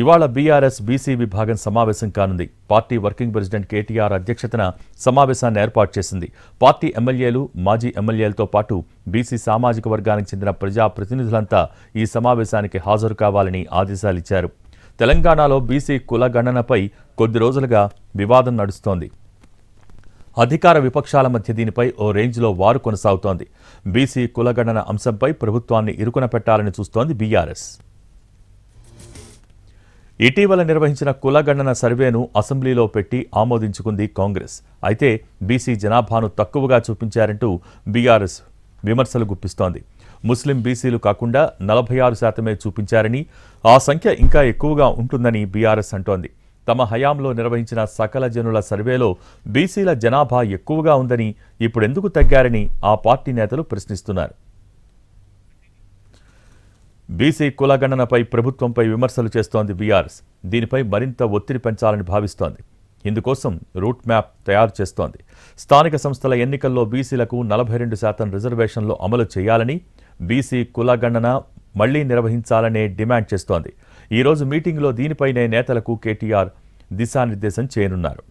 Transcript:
ఇవాళ BRS BC విభాగం సమావేశం కానుంది. పార్టీ వర్కింగ్ ప్రెసిడెంట్ కేటీఆర్ అధ్యక్షతన సమావేశాన్ని ఏర్పాటు చేసింది. పార్టీ ఎమ్మెల్యేలు, మాజీ ఎమ్మెల్యేలతో పాటు బీసీ సామాజిక వర్గానికి చెందిన ప్రజాప్రతినిధులంతా ఈ సమావేశానికి హాజరు కావాలని ఆదేశాలిచ్చారు. తెలంగాణలో బీసీ కులగణనపై కొద్ది రోజులుగా వివాదం నడుస్తోంది. అధికార విపక్షాల మధ్య దీనిపై ఓ రేంజ్లో వారు కొనసాగుతోంది. బీసీ కులగణన అంశంపై ప్రభుత్వాన్ని ఇరుకున పెట్టాలని చూస్తోంది బీఆర్ఎస్. ఇటీవల నిర్వహించిన కులగణన సర్వేను అసెంబ్లీలో పెట్టి ఆమోదించుకుంది కాంగ్రెస్. అయితే బీసీ జనాభాను తక్కువగా చూపించారంటూ బీఆర్ఎస్ విమర్శలు గుప్పిస్తోంది. ముస్లిం బీసీలు కాకుండా 46% చూపించారని, ఆ సంఖ్య ఇంకా ఎక్కువగా ఉంటుందని బీఆర్ఎస్ అంటోంది. తమ హయాంలో నిర్వహించిన సకల జనుల సర్వేలో బీసీల జనాభా ఎక్కువగా ఉందని, ఇప్పుడెందుకు తగ్గారని ఆ పార్టీ నేతలు ప్రశ్నిస్తున్నారు. బీసీ కులగణనపై ప్రభుత్వంపై విమర్శలు చేస్తోంది బీఆర్ఎస్. దీనిపై మరింత ఒత్తిడి పెంచాలని భావిస్తోంది. ఇందుకోసం రూట్ మ్యాప్ తయారు చేస్తోంది. స్థానిక సంస్థల ఎన్నికల్లో బీసీలకు 42% రిజర్వేషన్లు అమలు చేయాలని, బీసీ కులగణన మళ్లీ నిర్వహించాలనే డిమాండ్ చేస్తోంది. ఈరోజు మీటింగ్లో దీనిపైనే నేతలకు కేటీఆర్ దిశానిర్దేశం చేయనున్నారు.